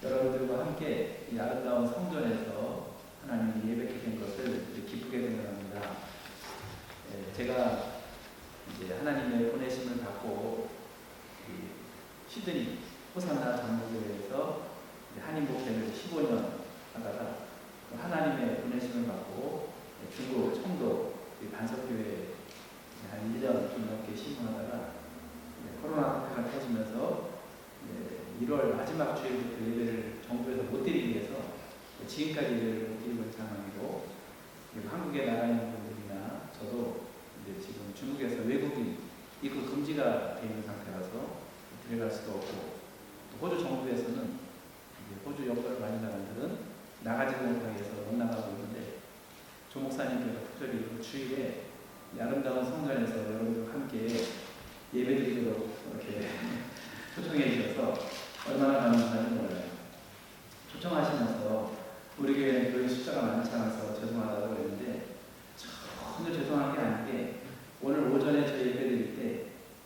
여러분들과 함께 이 아름다운 성전에서 하나님이 예배하게 된 것을 기쁘게 생각합니다. 제가 이제 하나님의 보내심을 받고 시드니 호산나 장로교회에서 한인 목회를 15년 하다가 하나님의 보내심을 받고 중국 청도 반석교회에 한 1년 좀 넘게 신문하다가 코로나 사태가 터지면서 1월 마지막 주일부터 예배를 정부에서 못 드리기 위해서 지금까지 예배를 못 드리고 있는 상황이고, 한국에 나가 있는 분들이나 저도 이제 지금 중국에서 외국인 입국 금지가 되어 있는 상태라서 들어갈 수도 없고, 또 호주 정부에서는 호주 여권을 가진 사람들은 나가지 못하게 해서 못 나가고 있는데, 조 목사님께서 특별히 주일에 아름다운 성전에서 여러분들과 함께 예배드리도록 이렇게 초청해 주셔서 얼마나 감사한지 몰라요. 초청하시면서 우리 교회는 교회 숫자가 많지 않아서 죄송하다고 했는데, 전혀 죄송한 게 아닌 게, 오늘 오전에 저희 예배 드릴 때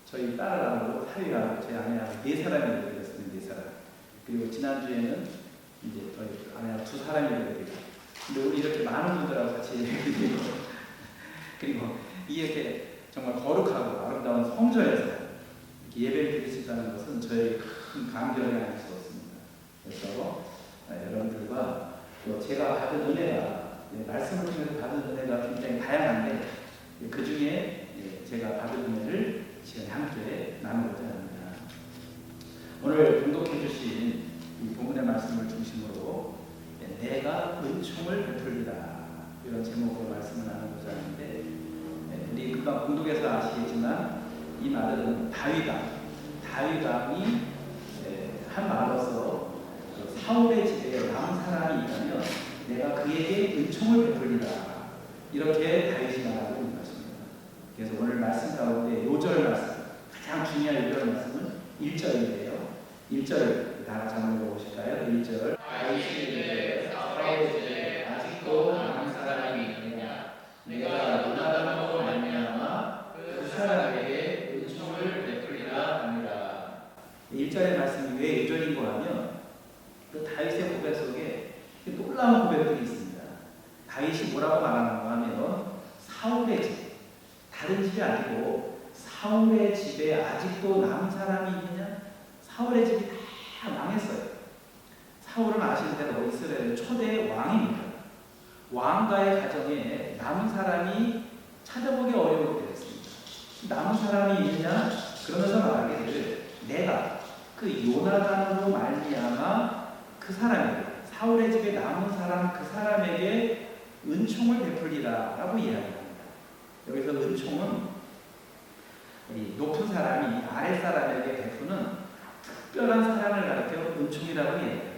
저희 딸하고 사위하고 제 아내하고 4사람이 예배 드렸습니다. 4사람. 그리고 지난주에는 이제 저희 아내하고 2사람이 예배 드리고, 근데 우리 이렇게 많은 분들하고 같이 예배 드리고 그리고 이렇게 정말 거룩하고 아름다운 성전에서 예배를 드릴 수 있다는 것은 저의 큰 감격이 아닐 수 없습니다. 그래서 여러분들과 또 제가 받은 은혜가, 말씀을 통해서 받은 은혜가 굉장히 다양한데, 그 중에 제가 받은 은혜를 시간에 함께 나누고자 합니다. 오늘 봉독해 주신 이 본문의 말씀을 중심으로 내가 은총을 베풀리라, 이런 제목으로 말씀을 나누고자 하는데, 우리 금방 봉독에서 아시겠지만 이 말은 다윗왕이 한 말로서 사울의 집에 남은 사람이 있다면 내가 그에게 은총을 베풀리라, 이렇게 다윗이 말하고 있는 것입니다. 그래서 오늘 말씀 가운데 요절 말씀, 가장 중요한 요절 말씀은 1절인데요. 1절 다 같이 한번 읽어보실까요? 1절. 다윗이 이르되 사울의 집에 아직도 남은 사람이 있느냐, 내가 요나단으로 말미암아 그 사람에게 은총을 베풀리라 하니라. 1절의 말씀이 왜 1절인고 하면, 그 다윗의 고백 속에 놀라운 고백들이 있습니다. 다윗이 뭐라고 말하는가 하면, 사울의 집, 다른 집이 아니고 사울의 집에 아직도 남은 사람이 있느냐? 사울의 집이 다 망했어요. 사울은 아시는 대로 이스라엘의 초대 왕입니다. 왕가의 가정에 남은 사람이 찾아보기 어려울 때였습니다. 남은 사람이 있느냐? 그러면서 말하기를 내가 그 요나단으로 말미암아 그 사람에게, 사울의 집에 남은 사람 그 사람에게 은총을 베풀리라 라고 이야기합니다. 여기서 은총은 이 높은 사람이 아랫사람에게 베푸는 특별한 사랑을 가리켜 은총이라고 얘기합니다.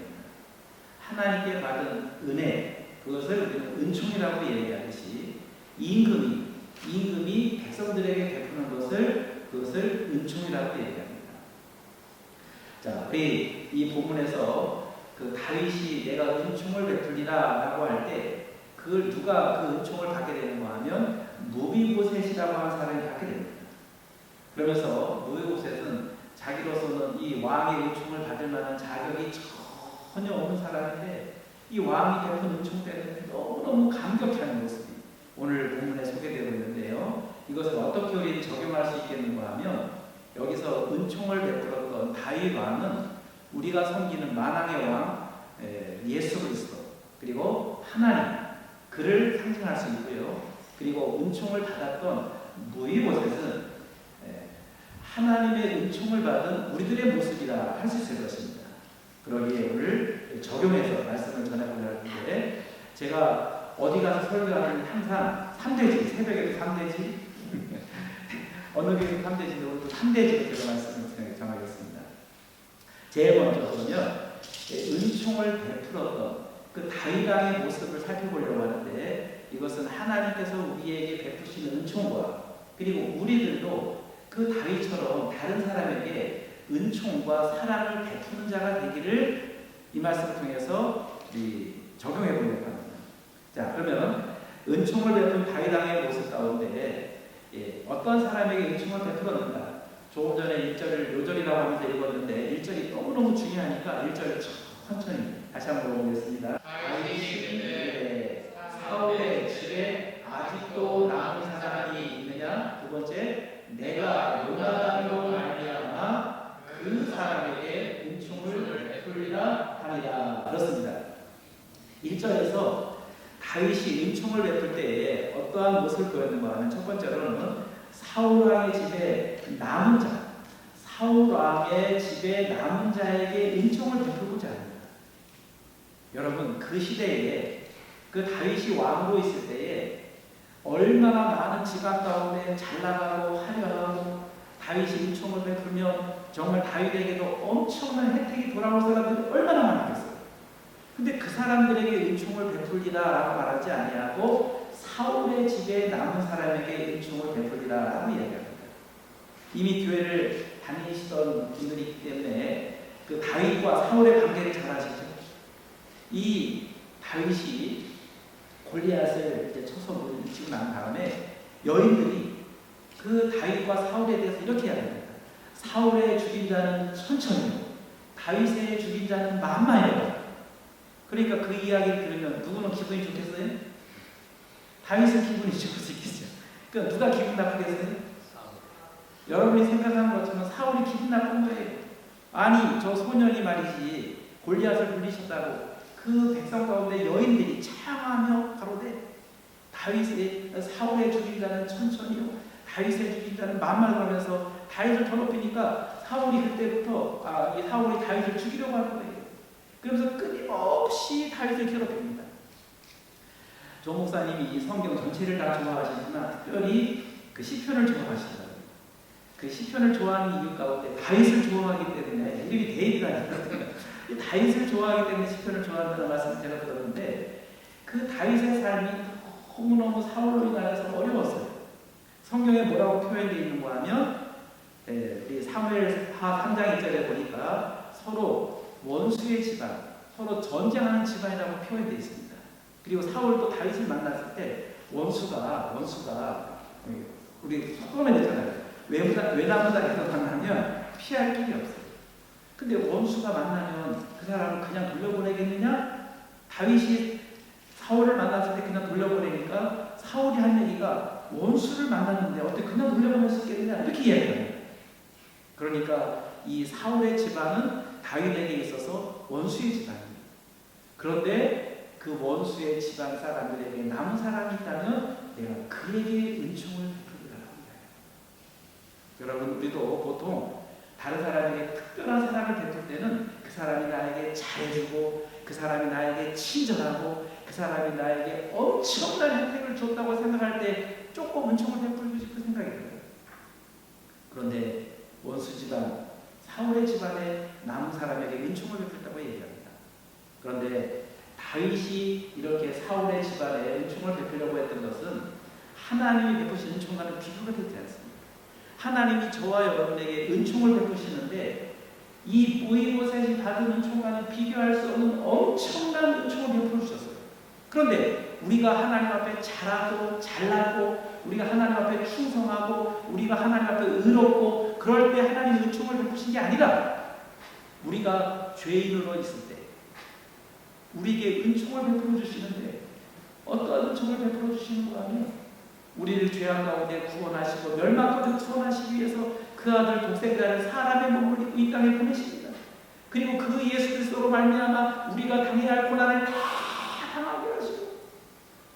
하나님께 받은 은혜, 그것을 우리는 은총이라고 얘기하듯이 임금이 백성들에게 베푸는 그것을 은총이라고 얘기합니다. 자, 우리 이 본문에서 그 다윗이 내가 은총을 베풀리라 라고 할 때, 그걸 누가 그 은총을 받게 되는가 하면 무비보셋이라고 하는 사람이 받게 됩니다. 그러면서 무비보셋은 자기로서는 이 왕의 은총을 받을 만한 자격이 전혀 없는 사람인데, 이 왕이 베푼 은총 때문에 너무너무 감격하는 모습이 오늘 본문에 소개되고 있는데요. 이것을 어떻게 우리 적용할 수 있겠는가 하면, 여기서 은총을 베풀었던 다윗 왕은 우리가 섬기는 만왕의 왕 예수 그리스도, 그리고 하나님, 그를 상징할 수 있고요. 그리고 은총을 받았던 무비보셋은 하나님의 은총을 받은 우리들의 모습이라 할 수 있을 것입니다. 그러기에 오늘 적용해서 말씀을 전해보려 하는데, 제가 어디 가서 설교하면 항상 3대지, 새벽에도 3대지, 어느 교회도 3대지인데 오늘도 3대지로 제가 말씀을 정하겠습니다. 제일 먼저 보면 은총을 베풀었던 그 다윗 왕의 모습을 살펴보려고 하는데, 이것은 하나님께서 우리에게 베푸시는 은총과, 그리고 우리들도 그 다윗처럼 다른 사람에게 은총과 사랑을 베푸는 자가 되기를 이 말씀을 통해서 적용해 보려고 합니다. 자, 그러면 은총을 베푼 다윗 왕의 모습 가운데 어떤 사람에게 은총을 베풀었는가? 조금 전에 1절을 요절이라고 하면서 읽었는데 1절이 너무너무 중요하니까 1절 천천히 다시 한번 보겠습니다. 다윗이 이르되 사울의 집에 아직도 남은 사람이 있느냐? 두 번째, 내가 요나단으로 말미암아 그 사람에게 은총을 베풀리라 하니라. 그렇습니다. 1절에서 다윗이 은총을 베풀 때에 어떠한 모습을 보였는가 하면 첫 번째로는 사울왕의 집에 남은 자, 사울왕의 집에 남은 자에게 은총을 베풀고자 합니다. 여러분, 그 시대에 그 다윗이 왕으로 있을 때에 얼마나 많은 집안 가운데 잘 나가고 화려하고 다윗이 은총을 베풀며 정말 다윗에게도 엄청난 혜택이 돌아올 사람들이 얼마나 많았겠어요. 근데 그 사람들에게 은총을 베풀리라라고 말하지 아니하고 사울의 집에 남은 사람에게 은총을 베풀리라라고 이야기합니다. 이미 교회를 다니시던 분들이 있기 때문에 그 다윗과 사울의 관계를 잘 아시죠? 이 다윗이 골리앗을 이제 쳐서 물리치고 난 다음에 여인들이 그 다윗과 사울에 대해서 이렇게 이야기합니다. 사울의 죽인 자는 천천히요, 다윗의 죽인 자는 만만해요. 그러니까 그 이야기를 들으면 누구는 기분이 좋겠어요? 다윗은 기분이 좋을 수 있겠죠. 그러니까 누가 기분 나쁘겠어요? 여러분이 생각하는 것처럼 사울이 기분 나쁜 거예요. 아니, 저 소년이 말이지 골리앗을 물리쳤다고 그 백성 가운데 여인들이 차양하며 가로되 다윗의 사울의 죽인 자는 천천히요, 다윗의 죽인 자는 만만을 하면서 다윗을 더럽히니까 사울이 그때부터 이 사울이 다윗을 죽이려고 하는 거예요. 그러면서 끊임없이 다윗을 괴롭힙니다. 조 목사님이 이 성경 전체를 다 좋아하시지만 특별히 그 시편을 좋아하시더라고요. 그 시편을 좋아하는 이유 가운데 다윗을 좋아하기 때문에, 이름이 데이비드 아니거든요. 다윗을 좋아하기 때문에 시편을 좋아한다는 말씀을 제가 들었는데, 그 다윗의 삶이 너무너무 사울로 인하여서 어려웠어요. 성경에 뭐라고 표현되어 있는가 하면 우리 사무엘하 3장 1절에 보니까 서로 원수의 집안, 서로 전쟁하는 집안이라고 표현되어 있습니다. 그리고 사울도 다윗을 만났을 때 원수가 우리 소돔에 되잖아요. 외나무다리에서 만나면 피할 길이 없어요. 근데 원수가 만나면 그 사람을 그냥 돌려보내겠느냐? 다윗이 사울을 만났을 때 그냥 돌려보내니까 사울이 한 얘기가 원수를 만났는데 어떻게 그냥 돌려보낼 수 있겠느냐? 이렇게 이야기해요. 그러니까 이 사울의 집안은 다윗에게 있어서 원수의 집안입니다. 그런데 그 원수의 집안 사람들에게 남은 사람이 있다면 내가 그에게 은총을 베풀리라 합니다. 여러분, 우리도 보통 다른 사람에게 특별한 사랑을 베풀 때는 그 사람이 나에게 잘해주고, 그 사람이 나에게 친절하고, 그 사람이 나에게 엄청난 혜택을 줬다고 생각할 때 조금 은총을 베풀고 싶은 생각이 들어요. 그런데 원수 집안, 사울의 집안에 남은 사람에게 은총을 베풀다고 얘기합니다. 그런데 다윗이 이렇게 사울의 집안에 은총을 베풀려고 했던 것은 하나님이 베푸신 은총과는 비교가 되지 않습니다. 하나님이 저와 여러분에게 은총을 베푸시는데 이 보이보셋이 받은 은총과는 비교할 수 없는 엄청난 은총을 베풀어 주셨어요. 그런데 우리가 하나님 앞에 잘하고 잘나고, 우리가 하나님 앞에 충성하고, 우리가 하나님 앞에 의롭고, 그럴 때 하나님이 은총을 베푸신 게 아니라 우리가 죄인으로 있을 때 우리에게 은총을 베풀어 주시는데, 어떠한 은총을 베풀어 주시는가 하면 우리를 죄악 가운데 구원하시고 멸망까지 구원하시기 위해서 그 아들 독생자를 사람의 몸을 입고 이 땅에 보내십니다. 그리고 그 예수 그리스도로 말미암아 우리가 당해야 할 고난을 다 당하게 하시고,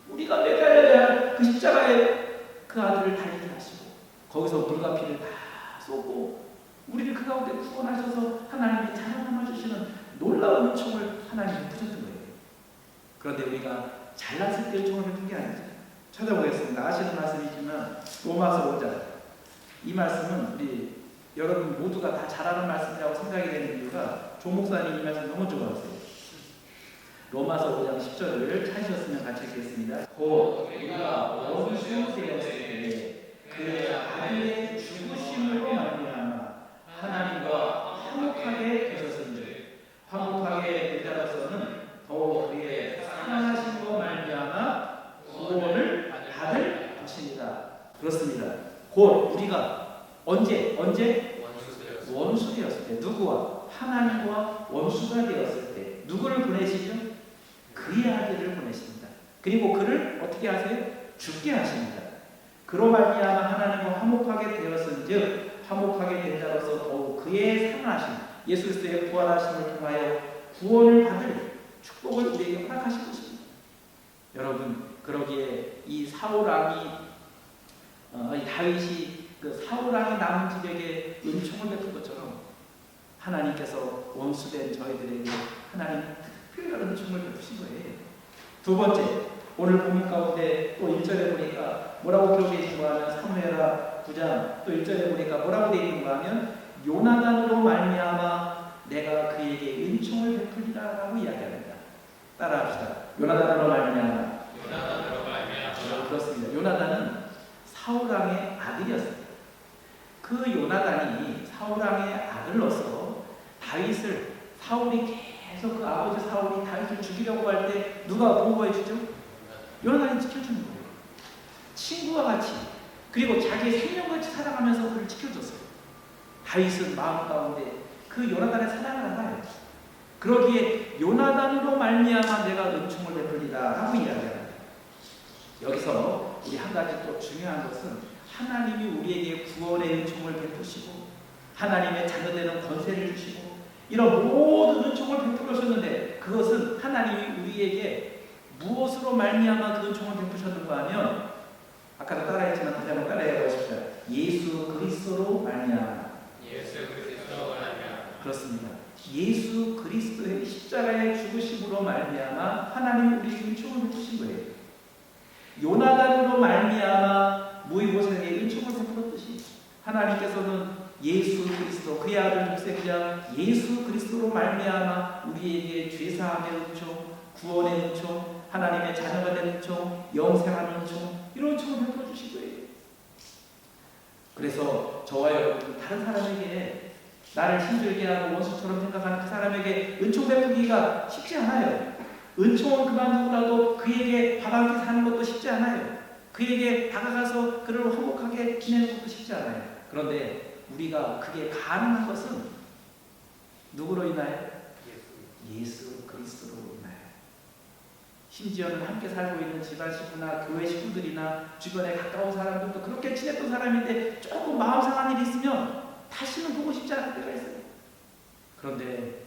우리가 매달려야 할 그 십자가에 그 아들을 달리게 하시고, 거기서 물과 피를 다 쏟고 우리를 그 가운데 구원하셔서 하나님이 자녀 삼아주시는 놀라운 은총을 하나님이 베푸셨던 거예요. 그런데 우리가 잘났을 때 은총을 베푼 게 아니죠. 찾아보겠습니다. 아시는 말씀이지만 로마서 5장, 이 말씀은 우리 여러분 모두가 다 잘 아는 말씀이라고 생각이 되는 이유가 조 목사님 이 말씀 너무 좋아하세요. 로마서 5장 10절을 찾으셨으면 같이 읽겠습니다. 곧 우리가 원수 되었을 때 그의 아들의 죽으심으로 말미암아 하나님과 화목하게 되셨은즉, 화목하게 되자로서는 더욱 그의 사랑하심으로 말미암아 구원을 받을 것입니다. 그렇습니다. 곧 우리가 언제 원수 되었을 때, 누구와? 하나님과 원수가 되었을 때, 누구를 보내시죠? 그의 아들을 보내십니다. 그리고 그를 어떻게 하세요? 죽게 하십니다. 그로 말미암아 하나님과 화목하게 되었은즉 화목하게 된 자로서 더욱 그의 상하심 예수 그리스도의 부활하심을 통하여 구원을 받을 축복을 우리에게 허락하신 것입니다. 여러분, 그러기에 이 사울 왕이 이 다윗이 그 사울 왕이 남은 집에게 은총을 베푼 것처럼 하나님께서 원수된 저희들에게 하나님 특별한 은총을 베푸신 거예요. 두 번째, 오늘 본문 가운데 또 1절에 보니까 뭐라고 기록되어 있는가 하면 사무엘하 9장 또 1절에 보니까 뭐라고 되어 있는가 하면 요나단으로 말미암아 내가 그에게 은총을 베풀리라라고 이야기합니다. 따라합시다. 요나단으로 말미암아. 그렇습니다. 요나단은 사울왕의 아들이었습니다. 그 요나단이 사울왕의 아들로서 다윗을 사울이 계속 그 아버지 사울이 다윗을 죽이려고 할 때 누가 보호해 주죠? 요나단이 지켜주는 거예요. 친구와 같이 그리고 자기의 생명같이 살아가면서 그를 지켜줬어요. 다윗은 마음 가운데 그 요나단의 사랑을 알아요. 그러기에 요나단으로 말미암아 내가 은총을 베풀리라 하고 이야기합니다. 여기서 우리 한 가지 또 중요한 것은 하나님이 우리에게 구원의 은총을 베푸시고 하나님의 자녀되는 권세를 주시고 이런 모든 은총을 베풀으셨는데 그것은 하나님이 우리에게 무엇으로 말미암아 그 은총을 베푸셨는가 하면 아까도 따라했지만 다시 한번 따라해 보십시오. 예수 그리스도로 말미암아. 그렇습니다. 예수 그리스도의 십자가의 죽으심으로 말미암아 하나님이 우리에게 은총을 베푸신 거예요. 요나단으로 말미암아 무이보세에게 은총을 베풀었듯이 하나님께서는 예수 그리스도 그의 아들 독생자 예수 그리스도로 말미암아 우리에게 죄사함의 은총, 구원의 은총, 하나님의 자녀가 된 은총, 영생하는 은총 이런 은총을 베풀어 주신 거예요. 그래서 저와 여러분 다른 사람에게 나를 힘들게 하고 원수처럼 생각하는 그 사람에게 은총 베푸기가 쉽지 않아요. 은총을 그만두고라도 그에게 다가가게 사는 것도 쉽지 않아요. 그에게 다가가서 그를 화목하게 지내는 것도 쉽지 않아요. 그런데 우리가 그게 가능한 것은 누구로 인하여? 예수 그리스도로 인하여. 심지어는 함께 살고 있는 집안 식구나 교회 식구들이나 주변에 가까운 사람들도 그렇게 지냈던 사람인데 조금 마음 상한 일이 있으면 다시는 보고 싶지 않을 때가 있어요. 그런데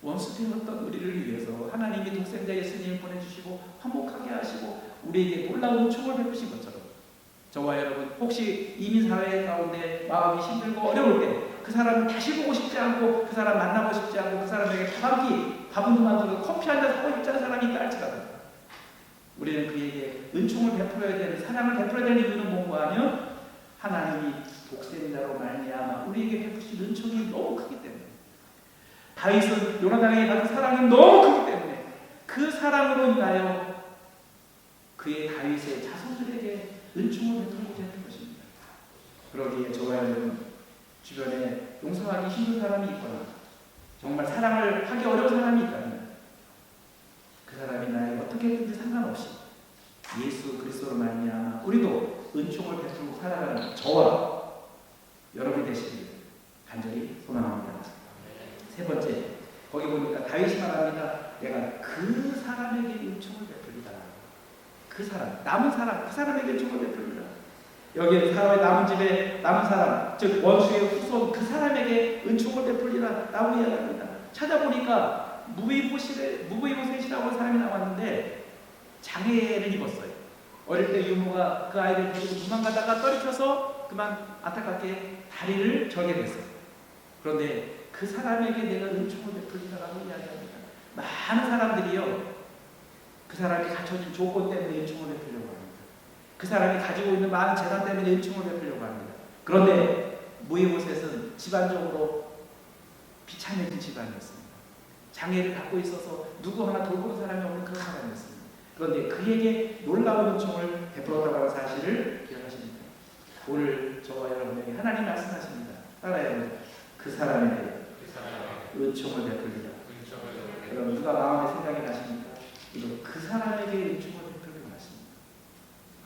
원수 되었던 우리를 위해서 하나님이 독생자 예수님을 보내주시고 화목하게 하시고 우리에게 놀라운 은총을 베푸신 것처럼 저와 여러분 혹시 이민사회 가운데 마음이 힘들고 어려울 때 그 사람을 다시 보고 싶지 않고 그 사람 만나고 싶지 않고 그 사람에게 밥도 만들고 커피 한잔 사고 싶지 않은 사람이 있다 할지라도 우리는 그에게 은총을 베풀어야 되는 사랑을 베풀어야 되는 이유는 뭔가 하면 하나님이 독생자로 말미암아 우리에게 베푸신 은총이 너무 크기 때문에 다윗은 요나단에게 받은 사랑이 너무 크기 때문에 그 사랑으로 인하여 그의 다윗의 자손들에게 은총을 베풀고자 했던 것입니다. 그러기에 저와 여러분 주변에 용서하기 힘든 사람이 있거나 정말 사랑을 하기 어려운 사람이 있다면 그 사람이 나에게 어떻게 했든지 상관없이 예수 그리스도로 말미암아 우리도 은총을 베풀고 살아가는 저와 여러분이 되시길 간절히 소망합니다. 세 번째, 거기 보니까 다윗이 말합니다. 내가 그 사람에게 은총을 베풀리라. 그 사람, 남은 사람, 그 사람에게 은총을 베풀리라. 여기에 사람의 남은 집에 남은 사람, 즉 원수의 후손 그 사람에게 은총을 베풀리라 라고 이야기합니다. 찾아보니까 무비보셋이라고 하는 사람이 나왔는데 장애를 입었어요. 어릴 때 유모가 그 아이를 데리고 도망가다가 떨어져서 그만 안타깝게 다리를 절게 됐어요. 그런데 그 사람에게 내가 은총을 베풀리라고 이야기합니다. 많은 사람들이요, 그 사람이 갖춰진 조건 때문에 은총을 베풀려고 합니다. 그 사람이 가지고 있는 많은 재산 때문에 은총을 베풀려고 합니다. 그런데 무이보셋은 집안적으로 비참해진 집안이었습니다. 장애를 갖고 있어서 누구 하나 돌보는 사람이 없는 그런 사람이었습니다. 그런데 그에게 놀라운 은총을 베풀었다고 하는 사실을 기억하십니다. 오늘 저와 여러분에게 하나님 말씀하십니다. 따라해요. 그 사람에게 은총을 베풀리라. 그럼 누가 마음에 생각이 나십니까? 이거 그 사람에게 은총을 베풀기로 하십니다.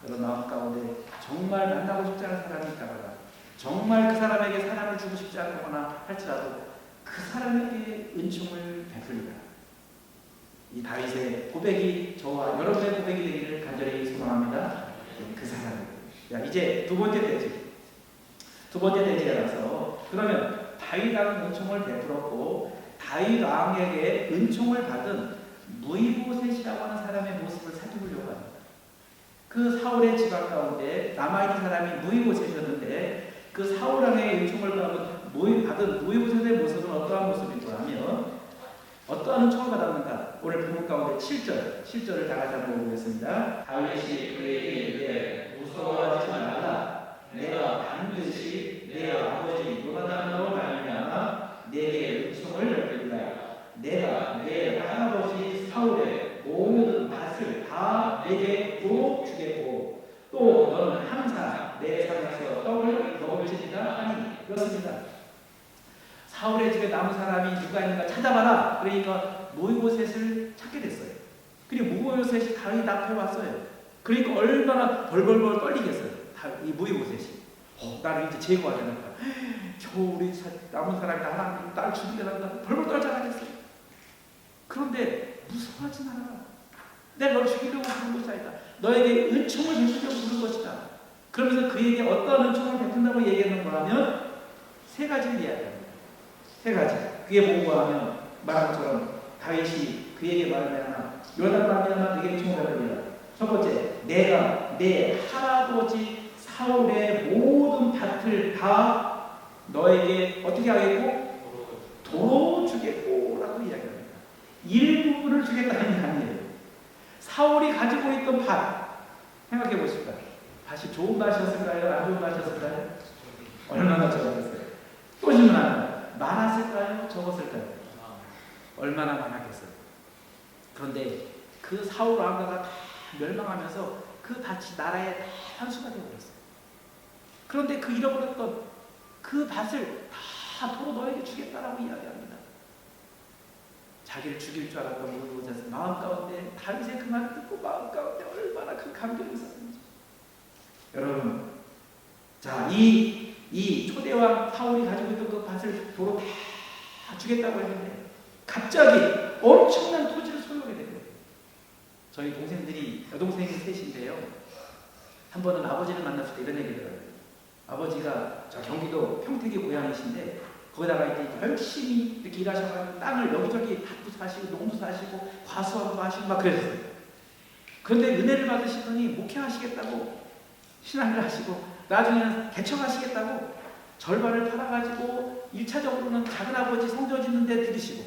그런 마음 가운데 정말 만나고 싶지 않은 사람이 있다거나 정말 그 사람에게 사랑을 주고 싶지 않거나 할지라도 그 사람에게 은총을 베풀리라. 이 다윗의 고백이 저와 여러분의 고백이 되기를 간절히 소망합니다. 그 사람. 야, 이제 두 번째 대지라서 그러면 다윗 왕은 은총을 베풀었고 다윗 왕에게 은총을 받은 무이보셋이라고 하는 사람의 모습을 살펴보려고 합니다. 그 사울의 집안 가운데 남아있는 사람이 무이보셋이었는데 그 사울 왕의 은총을 받은 무이보셋의 모습은 어떠한 모습인가 하면 어떠한 은총을 받았는가? 오늘 본문 가운데 7절을 다 같이 한번 보겠습니다. 다윗이 그에게 이르되 무서워하지 말라. 내가 반드시 내 아버지 요나단으로 말미암아 내게 은총을 베풀리라. 내가 내 할아버지 사울의 모든 밭을 다 내게 도로 주겠고 또 너는 항상 내 상에서 떡을 먹을지니라 하니. 그렇습니다. 사울의 집에 남은 사람이 누가 있는가 찾아봐라. 그러니까 무이보셋을 찾게 됐어요. 그리고 무이보셋이 다윗 앞에 왔어요. 그러니까 얼마나 벌벌벌 떨리겠어요. 이 무이보셋이. 나를 이제 제거해야 되는 거야. 겨우 우리 남은 사람이 하나님 날 죽이려고 벌벌 떨잖아겠어요. 그런데 무서워하지 마라. 내가 널 죽이려고 부른 것이 아니다. 너에게 은총을 베풀려고 부른 것이다. 그러면서 그에게 어떤 은총을 베푼다고 얘기했는가 하면 세 가지를 이야기합니다. 세 가지. 그게 뭔가 하면 말한 것처럼 다윗이 그에게 말하면 요나단 말미암아 내게 은총을 베풀리라. 첫 번째, 내가 내 할아버지 사울의 모든 밭을 다 너에게 어떻게 하겠고? 도로 주겠고 라고 이야기합니다. 일부분을 주겠다는 게 아니에요. 사울이 가지고 있던 밭 생각해 보십시다. 밭이 좋은 밭이었을까요? 안 좋은 밭이었을까요? 얼마나 적었어요? 또 질문합니다. 많았을까요? 적었을까요? 얼마나 많았겠어요? 그런데 그 사울 왕가가 다 멸망하면서 그 밭이 나라의 한수가 되어버렸어요. 그런데 그 잃어버렸던 그 밭을 다 도로 너에게 주겠다라고 이야기합니다. 자기를 죽일 줄 알았던 무이보셋은 마음 가운데 다윗의 그 말을 듣고 마음 가운데 얼마나 그 감격이 있었는지. 여러분, 자, 이 초대왕 사울이 가지고 있던 그 밭을 도로 다 주겠다고 했는데 갑자기 엄청난 토지를 소유하게 됩니다. 저희 동생들이 여동생이 셋인데요. 한 번은 아버지를 만났을 때 이런 얘기를 들어요. 아버지가 저 경기도 평택의 고향이신데 거기다가 이제 열심히 이렇게 일하셔가지고 땅을 여기저기 밭도 사시고 농도 사시고 과수원도 하시고 막 그러셨어요. 그런데 은혜를 받으시더니 목회하시겠다고 신앙을 하시고 나중에는 개척하시겠다고 절반을 팔아가지고 1차적으로는 작은아버지 성전 짓는데 들이시고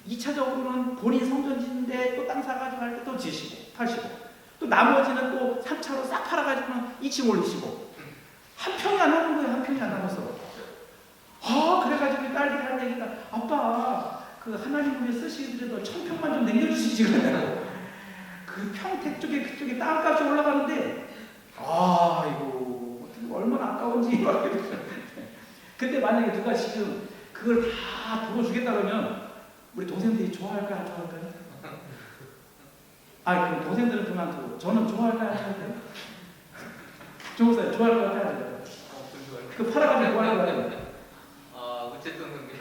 2차적으로는 본인 성전 짓는데 또 땅 사가지고 할 때 또 지시고 파시고 또 나머지는 또 3차로 싹 팔아가지고는 2층 올리시고 한 평이 안 남은 거예요. 한 평이 안 남았어. 그래가지고 딸들이 하는 얘기가 아빠 그 하나님 위해 쓰시더라도 1000평만 좀 남겨주시지 그러냐고. 그 평택 쪽에 그쪽에 땅값이 올라가는데 이거 얼마나 아까운지 근데 만약에 누가 지금 그걸 다 불어주겠다 그러면 우리 동생들이 좋아할까요? 안 좋아할까요? 그럼 동생들은 그만두고 저는 좋아할까요? 안 좋아할까요? 좋으세요? 좋아할까요? 안 좋아할까요? 그 팔아가지고 뭐 하는 거예요? 어쨌든 근데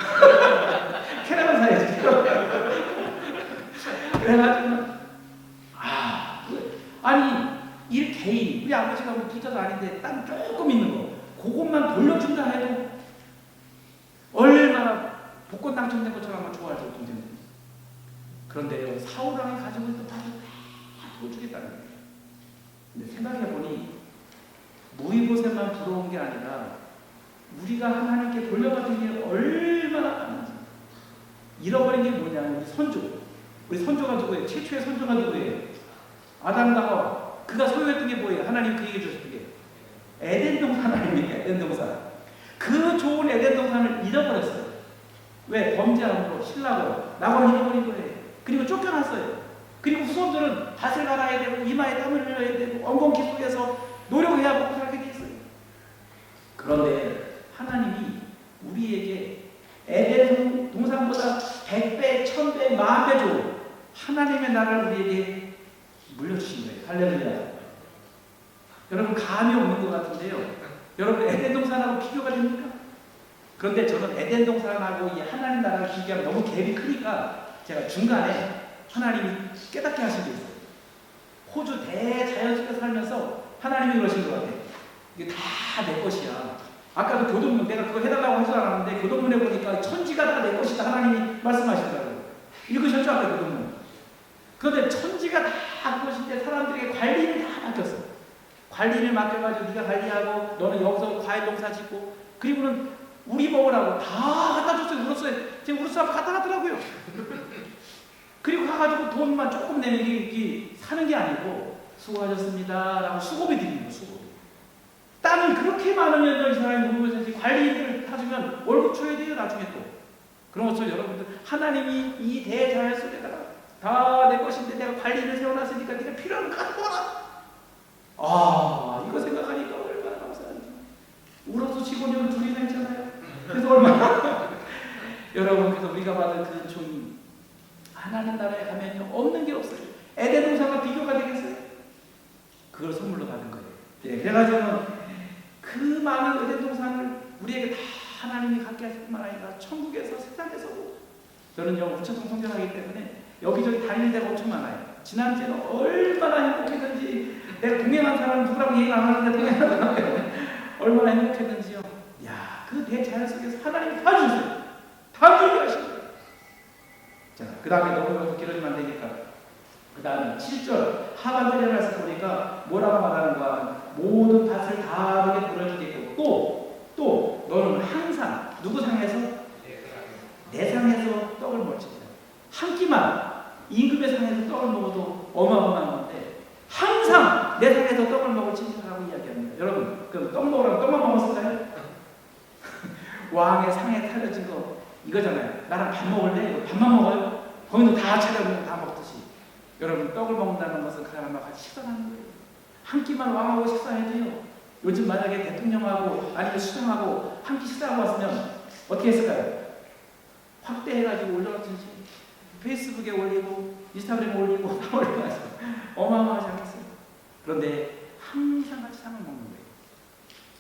캐나다 사야지. 그래가지고 아니 일 개인 우리 아버지가 우리 부자도 아닌데 땅 조금 있는 거 그것만 돌려준다 해도 얼마나 복권 당첨된 것처럼 좋아하죠 동생들. 그런데요 사울 왕이 가지고 있던 땅을 다 도주겠다는 거예요. 근데 생각해보니 무이보셋만 부러운 게 아니라 우리가 하나님께 돌려받은 게 얼마나 많은지. 잃어버린 게 뭐냐? 우리 선조가 누구예요? 최초의 선조가 누구예요? 아담과 하와. 그가 소유했던 게 뭐예요? 하나님 그에게 주셨던 게 에덴 동산 아닙니까? 에덴 동산. 그 좋은 에덴 동산을 잃어버렸어요. 왜? 범죄함으로 신라고 낙원 잃어버린 거예요. 그리고 쫓겨났어요. 그리고 후손들은 밭을 갈아야 되고 이마에 땀을 흘려야 되고 엉겅퀴 속에서 노력해야 먹고 살게 돼 있어요. 그런데 하나님이 우리에게 에덴 동산보다 100배, 1000배, 10,000배 좋은 하나님의 나라를 우리에게 물려주신 거예요. 할렐루야. 여러분 감이 없는 것 같은데요. 여러분 에덴 동산하고 비교가 됩니까? 그런데 저는 에덴 동산하고 이 하나님 나라를 비교하면 너무 갭이 크니까 제가 중간에 하나님이 깨닫게 하신 게 있어요. 호주 대자연 속에 살면서 하나님이 그러신 것 같아요. 이게 다 내 것이야. 아까도 교동문, 내가 그거 해달라고 하지 않았는데 교동문에 보니까 천지가 다 내 것이다 하나님이 말씀하시더라고요. 읽으셨죠? 아까 교동문. 그런데 천지가 다 그것인데 사람들에게 관리를 다 맡겼어. 관리를 맡겨가지고 네가 관리하고 너는 여기서 과일 농사 짓고, 그리고는 우리 먹으라고 다 갖다 줬어요. 우르스 앞에 갖다 놨더라고요. 그리고 가가지고 돈만 조금 내면 이게 사는 게 아니고 수고하셨습니다 라고 수고비 드리는 거예요. 수고비. 땅이 그렇게 많으면 이 사람이 모르면서 관리인들 타주면 월급 줘야 돼요. 나중에 또. 그런 것처럼 여러분들 하나님이 이 대자연 속에다가 다 내 것인데 내가 관리를 세워놨으니까 네가 필요한 거 갖고 와라. 아, 이거 생각하니까 얼마나 감사한지. 울어서 직원이 둘이나 있잖아요. 그래서 얼마나 여러분, 그래서 우리가 받은 그 은총이 하나님 나라에 가면요 없는 게 없어요. 에덴 동산과 비교가 되겠어요? 그걸 선물로 받은 거예요. 예, 그래가지고는 그 많은 에덴 동산을 우리에게 다 하나님이 갖게 하실 뿐만 아니라 천국에서 세상에서도, 저는요 우체통 성전하기 때문에 여기저기 다니는 데가 엄청 많아요. 지난주에는 얼마나 행복했는지, 내가 동행한 사람 누구라고 얘기 안 하는데 동행한 사람 얼마나 행복했는지요. 야, 그 대자연 속에서 하나님이 다 주세요. 다 주게 하신 거예요. 자, 그 다음에 너무 길어지면 안 되니까 그 다음에 7절 하반절에 말씀 보니까 뭐라고 말하는가, 모든 밭을 다르게 돌려주겠고 또 너는 항상 누구 상에서? 내 상에서 떡을 먹지다. 한 끼만 임금의 상에서 떡을 먹어도 어마어마한 건데 항상 내 상에서 떡을 먹을 친구라고 이야기합니다. 여러분, 그럼 떡 먹으라면 떡만 먹었을까요? 왕의 상에 차려진 거 이거잖아요. 나랑 밥 먹을래? 밥만 먹어요? 거기는 다 차려놓고 다 먹듯이. 여러분, 떡을 먹는다는 것은 그 사람과 같이 식사하는 거예요. 한 끼만 왕하고 식사해도요. 요즘 만약에 대통령하고 아니면 수장하고 한 끼 식사하고 왔으면 어떻게 했을까요? 확대해가지고 올려놓든지 페이스북에 올리고 인스타그램에 올리고 다 올려가서 어마어마하지 않겠어요? 그런데 항상 같이 상을 먹는 거예요.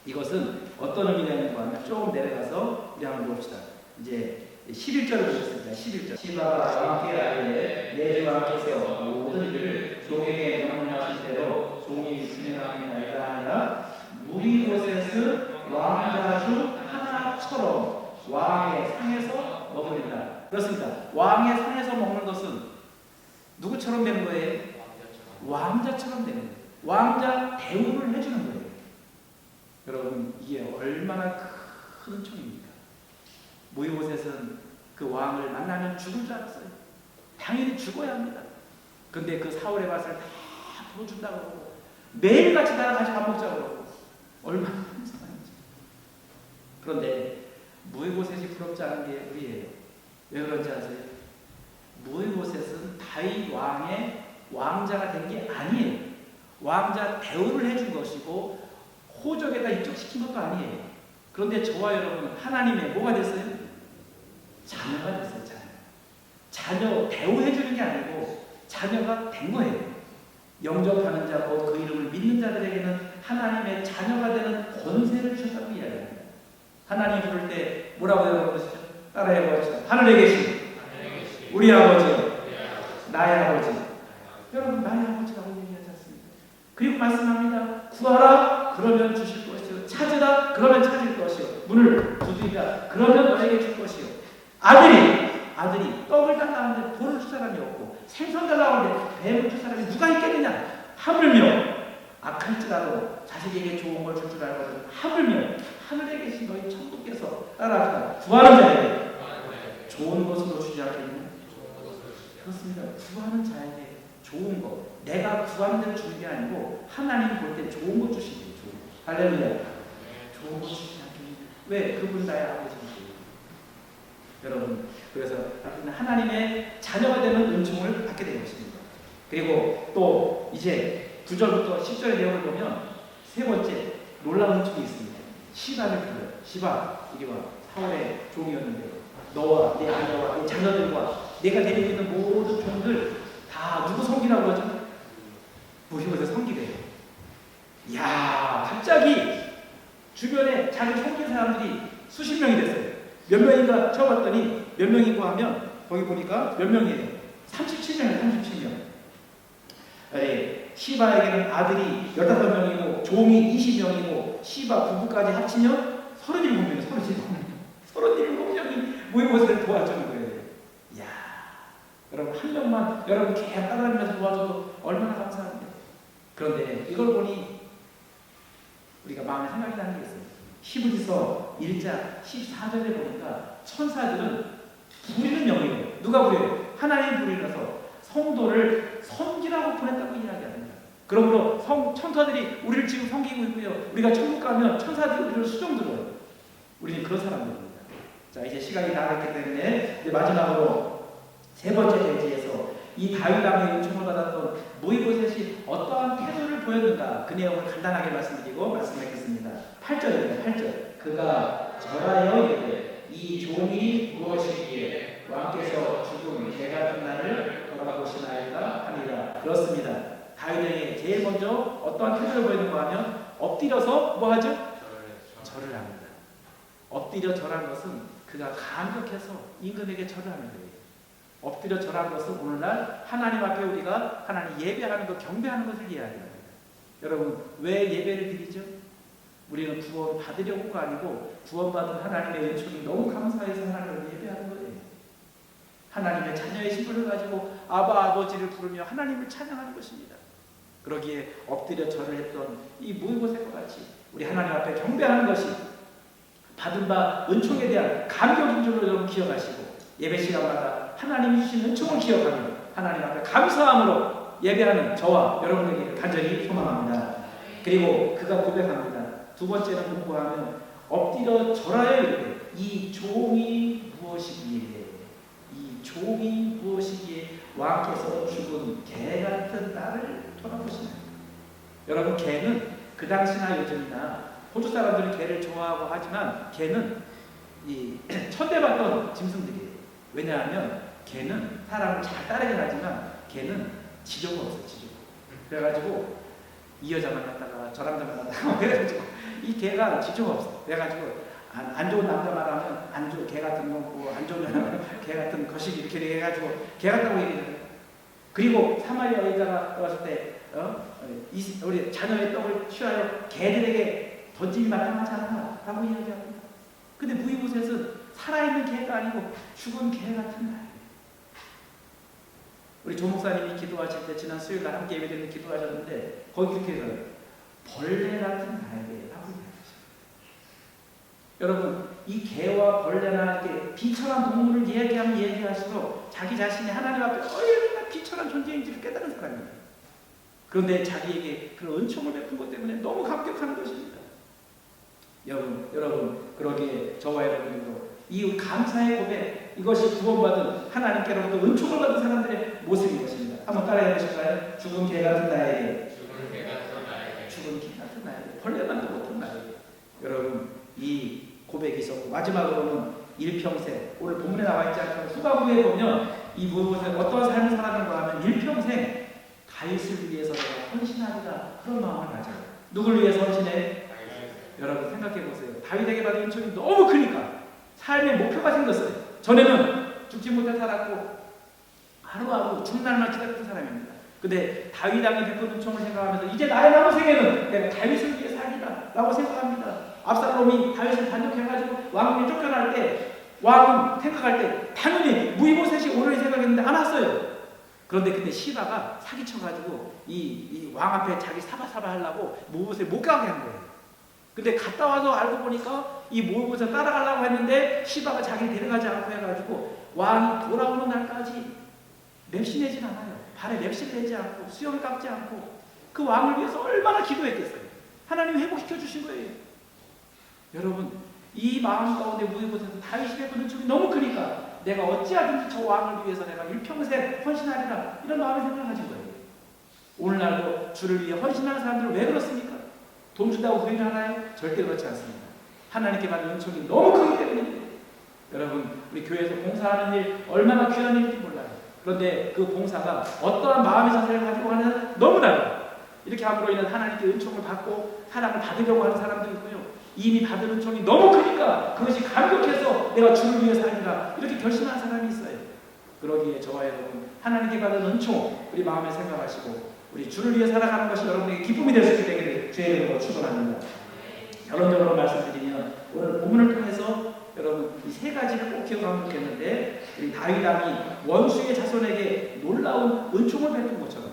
이것은 어떤 의미냐고 하면 조금 내려가서 우리 한번 봅시다. 이제 11절을 보겠습니다. 11절. 시바가 왕께 아뢰되 내 주 왕께서 모든 일을 종에게 명령하신 대로 종이 진행하니라 하니라. 무리 모세스 왕자 중 하나처럼 왕의 상에서 먹으리라. 그렇습니다. 왕의 상에서 먹는 것은 누구처럼 되는 거예요? 왕자처럼 되는 거예요. 왕자 대우를 해주는 거예요. 여러분, 이게 얼마나 큰 은총입니까? 모이보셋은 그 왕을 만나면 죽을 줄 알았어요. 당연히 죽어야 합니다. 근데 그 사울의 밭을 다 풀어준다고 그러고 매일같이 나랑 같이 밥 먹자고 그러고 얼마나 감사한지. 그런데 모이보셋이 부럽지 않은 게 우리예요. 왜 그런지 아세요? 모이보셋은 다윗 왕의 왕자가 된 게 아니에요. 왕자 대우를 해준 것이고 호적에다 입적시킨 것도 아니에요. 그런데 저와 여러분은 하나님의 뭐가 됐어요? 자녀가 됐어요. 자녀 대우해주는 게 아니고 자녀가 된 거예요. 영접하는 자, 곧 그 이름을 믿는 자들에게는 하나님의 자녀가 되는 권세를 주셨다고 이야기합니다. 하나님 부를 때 뭐라고 여러분으시죠? 따라해보시죠. 하늘에 계신 우리 아버지, 나의 아버지. 여러분, 나의 아버지라고 얘기하지 않습니까? 그리고 말씀합니다. 구하라, 그러면 주실 것이요. 찾으라, 그러면 찾을 것이요. 문을 두드리라, 그러면 너에게 줄 것이요. 아들이 떡을 달라는데 돌을 줄 사람이 없고 생선 달라는데 뱀을 줄 사람이 누가 있겠느냐. 하물며 악할지라도 자식에게 좋은 걸 줄 줄 알거든. 하물며 하늘에 계신 너희 천국께서 따라하라. 구하는 자에게 좋은 것으로 주지 않겠느냐. 그렇습니다. 구하는 자에게 좋은 것, 내가 구하는 대로 주는 게 아니고 하나님 볼 때 좋은 것 주시는 거예요. 할렐루야. 좋은 것 주시지 않겠느냐. 왜? 그분 나의 아버지입니다. 여러분, 그래서 하나님의 자녀가 되는 은총을 받게 된 것입니다. 그리고 또 이제 9절부터 10절의 내용을 보면 세 번째 놀라운 은총이 있습니다. 시바를 불러요. 시바, 이리 와. 사울의 종이었는데 너와 내 아내와 내 자녀들과 내가 데리고 있는 모든 종들 다 누구 섬기라고 하죠? 모시고서 섬기래요. 이야, 갑자기 주변에 자기 섬긴 사람들이 수십 명이 됐어요. 몇 명인가 쳐봤더니 몇 명인가 하면 거기 보니까 몇 명이에요? 37명이에요. 37명. 시바에게는 아들이 15명이고 종이 20명이고 시바 부부까지 합치면 37명이에요. 37명이 모의고사를 도와주는 거예요. 이야, 여러분 한 명만 여러분 계속 따라다니면서 도와줘도 얼마나 감사한데. 그런데 이걸 보니 우리가 마음에 생각이 나는 게 있어요. 히브리서 1장 14절에 보니까 천사들은 부리는 영이에요. 누가 부려요? 하나님 부리면서 성도를 섬기라고 보냈다고 이야기합니다. 그러므로 천사들이 우리를 지금 섬기고 있고요. 우리가 천국 가면 천사들이 우리를 수종 들어요. 우리는 그런 사람들입니다. 자, 이제 시간이 나갔기 때문에 이제 마지막으로 세 번째 대지에서 이 다윗 왕의 은총을 받았던 모이보셋이 어떠한 태도를 보였는가 그 내용을 간단하게 말씀드리고 말씀드리겠습니다. 8절입니다. 8절. 그가 절하여 이르되 이 종이 무엇이기에 왕께서 죽은 개 같은 나를 돌아보시나이까 하니라. 그렇습니다. 다윗에게 제일 먼저 어떠한 태도를 보이는가 하면 엎드려서 뭐 하죠? 절을 합니다. 엎드려 절한 것은 그가 감격해서 임금에게 절을 하는 거예요. 엎드려 절한 것은 오늘날 하나님 앞에 우리가 하나님 예배하는 것, 경배하는 것을 이야기합니다. 여러분 왜 예배를 드리죠? 우리는 구원 받으려고가 아니고 구원받은 하나님의 은총이 너무 감사해서 하나님을 예배하는 거예요. 하나님의 자녀의 신분을 가지고 아바 아버지를 부르며 하나님을 찬양하는 것입니다. 그러기에 엎드려 절을 했던 이 모이보셋과 같이 우리 하나님 앞에 경배하는 것이 받은 바 은총에 대한 감격인 줄로 여러분 기억하시고 예배 시간마다 하나님이 주신 은총을 기억하며 하나님 앞에 감사함으로 예배하는 저와 여러분에게 간절히 소망합니다. 그리고 그가 고백합니다. 두 번째는 공부하면 엎드려 절하여 이르되 이 종이 무엇이기에 이 종이 무엇이기에 왕께서 죽은 개 같은 나를 돌아보시나요? 여러분 개는 그 당시나 요즘이나 호주 사람들은 개를 좋아하고 하지만 개는 이 천대받던 짐승들이에요. 왜냐하면 개는 사람을 잘 따르긴 하지만 개는 지조가 없어요. 지조가. 그래가지고 이 여자 만났다가 저 남자 만났다가 그래가지고 이 개가 지조가 없어요. 그래가지고 안 좋은 남자 말하면 안 좋은 개 같은 거고 안 좋은 개 같은 거시기 이렇게 해가지고 개 같다고 얘기해요. 그리고 사마리아 여자가 왔을 때 우리 자녀의 떡을 취하여 개들에게 던지기 마땅하지 않아 라고 이야기합니다. 근데 무이보셋은 살아있는 개가 아니고 죽은 개 같은 날. 우리 조 목사님이 기도하실 때 지난 수요일날 함께 예배드리는 기도하셨는데 거기 이렇게 해서 벌레 같은 날개라고 이야기하셨어요. 여러분 이 개와 벌레나 이렇게 비천한 동물을 얘기하면 얘기할수록 자기 자신이 하나님 앞에 얼마나 비천한 존재인지를 깨달은 사람입니다. 그런데 자기에게 그런 은총을 베푼 것 때문에 너무 감격하는 것입니다. 여러분 그러기에 저와 여러분들도 이 감사의 고백 이것이 구원받은 하나님께로부터 은총을 받은 사람들의 모습인 것입니다. 한번 따라해 보실까요? 죽은 개 같은 나에게 죽은 개 같은 나에게 벌레만도 못한 나에게. 여러분 이 고백이 있었고 마지막으로는 일평생 오늘 본문에 나와 있지 않지만 후반부에 보면 이 무엇을 어떤 삶을 살았는가 하면 일평생 다윗을 위해서 내가 헌신하리라 그런 마음을 가져요. 누굴 위해서 헌신해? 여러분 생각해 보세요. 다윗에게 받은 은총이 너무 크니까 삶의 목표가 생겼어요. 전에는 죽지 못해 살았고 하루하루 죽는 날만 기다렸던 사람입니다. 근데 다윗 왕이 베푼 은총을 생각하면서 이제 나의 남은 생에는 내가 다윗을 위해 살리라 라고 생각합니다. 압살롬이 다윗을 반역해가지고 왕궁에 쫓겨날 때 왕은 생각할 때 당연히 무이보셋이 오늘 생각했는데 안 왔어요. 그런데 그때 시바가 사기쳐가지고 이 왕 앞에 자기 사바사바 하려고 모보셋 못 가게 한 거예요. 근데 갔다 와서 알고 보니까 이 모보셋 따라가려고 했는데 시바가 자기를 데려가지 않고 해가지고 왕이 돌아오는 날까지 맵신내진 않아요. 발에 맵신 내지 않고 수염을 깎지 않고 그 왕을 위해서 얼마나 기도했겠어요. 하나님이 회복시켜 주신 거예요. 여러분 이 마음 가운데 무이보셋은 다윗이 베푼 은총이 너무 크니까 내가 어찌하든지 저 왕을 위해서 내가 일평생 헌신하리라 이런 마음을 생각하신 거예요. 오늘날도 주를 위해 헌신하는 사람들은 왜 그렇습니까? 돈 준다고 후회하나요? 절대 그렇지 않습니다. 하나님께 받은 은총이 너무 크기 때문입니다. 여러분 우리 교회에서 봉사하는 일 얼마나 귀한 일인지 몰라요. 그런데 그 봉사가 어떠한 마음의 자세를 가지고 하는 너무 달라요. 이렇게 함으로 인해 하나님께 은총을 받고 사랑을 받으려고 하는 사람도 있고요. 이미 받은 은총이 너무 크니까 그것이 감격해서 내가 주를 위해 살리라 이렇게 결심하는 사람이 있어요. 그러기에 저와 여러분 하나님께 받은 은총 우리 마음에 생각하시고 우리 주를 위해 살아가는 것이 여러분에게 기쁨이 될 수 있게 되기를 주의 이름으로 축원합니다. 결론적으로 말씀드리면 오늘 본문을 통해서 여러분 이 세 가지를 꼭 기억하면 좋겠는데 우리 다윗 왕이 원수의 자손에게 놀라운 은총을 베푼 것처럼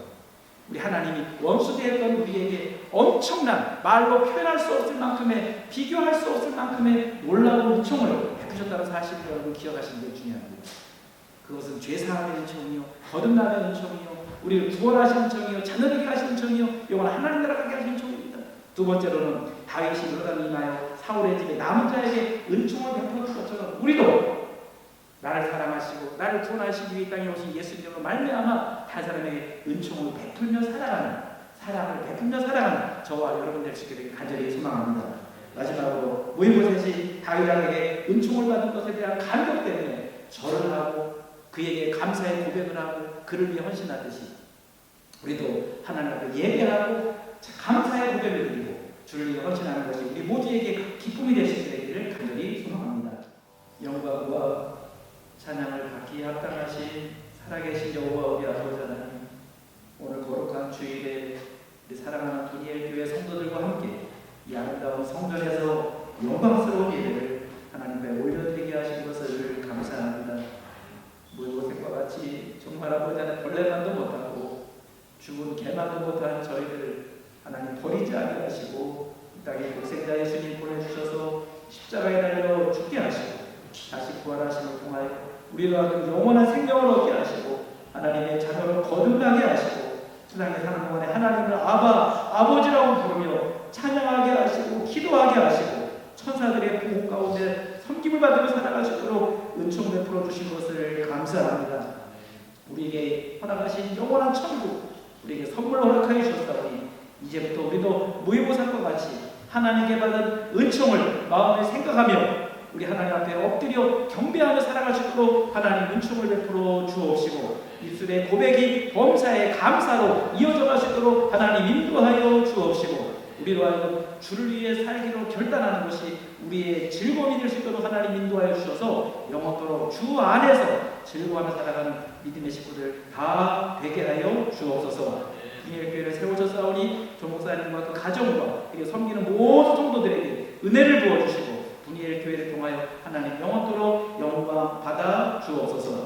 우리 하나님이 원수되었던 우리에게 엄청난 말로 표현할 수 없을 만큼의 비교할 수 없을 만큼의 놀라운 은총을 베푸셨다는 사실을 여러분 기억하시는 게 중요합니다. 그것은 죄사함의 은총이요 거듭남의 은총이요 우리를 구원하시는 은총이요 자녀되게 하시는 은총이요 영원한 하나님 나라 가게 하시는 은총입니다. 두 번째로는 다윗이 여러분 임하여 사울의 집에 남은 자에게 은총을 베푸는 것처럼 우리도 나를 사랑하시고 나를 구원하시기 위해 땅에 오신 예수님으로 말미암아 한 사람에게 은총을 베풀며 살아가는 사랑을 베풀며 살아가는 저와 여러분 될 수 있게 되길 간절히 소망합니다. 마지막으로 무이보셋이 다윗 왕에게 은총을 받은 것에 대한 감격 때문에 절을 하고 그에게 감사의 고백을 하고 그를 위해 헌신하듯이 우리도 하나님 앞에 예배하고 감사의 고백을 드리고 주를 위해 헌신하는 것이 우리 모두에게 기쁨이 될 수 있게 되기를 간절히 소망합니다. 영광과 찬양을 받기에 합당하신 살아계신 여호와 우리 아버지 하나님, 오늘 거룩한 주일에 우리 사랑하는 분이엘 교회 성도들과 함께 이 아름다운 성전에서 영광스러운 예배를 하나님께 올려드리게 하신 것을 감사합니다. 무엇과 같이 정말 아버지 하나님 벌레만도 못하고 죽은 개만도 못한 저희들을 하나님 버리지 않게 하시고 이 땅에 독생자 예수님 보내주셔서 십자가에 달려 죽게 하시고 다시 부활하심을 통하여 우리로 하여금 영원한 생명을 얻게 하시고 하나님의 자녀를 거듭나게 하시고 세상에 사는 동안에 하나님을 아버지라고 부르며 찬양하게 하시고 기도하게 하시고 천사들의 보호 가운데 섬김을 받으며 살아갈 수 있도록 은총 베풀어 주신 것을 감사합니다. 우리에게 허락하신 영원한 천국 우리에게 선물로 허락하여 주셨사오니 이제부터 우리도 무이보살과 같이 하나님께 받은 은총을 마음에 생각하며 우리 하나님 앞에 엎드려 경배하며 살아갈 수 있도록 하나님 은총을 베풀어 주옵시고 입술의 고백이 범사의 감사로 이어져 갈 수 있도록 하나님 인도하여 주옵시고 우리로 하여금 주를 위해 살기로 결단하는 것이 우리의 즐거움이 될 수 있도록 하나님 인도하여 주셔서 영원토록 주 안에서 즐거워하며 살아가는 믿음의 식구들 다 되게 하여 주옵소서. 분이엘 교회를 세우셨사오니 조목사님과 그 가정과 그리고 섬기는 모든 성도들에게 은혜를 부어주시고 분이엘 교회를 통하여 하나님 영원토록 영광 받아 주옵소서.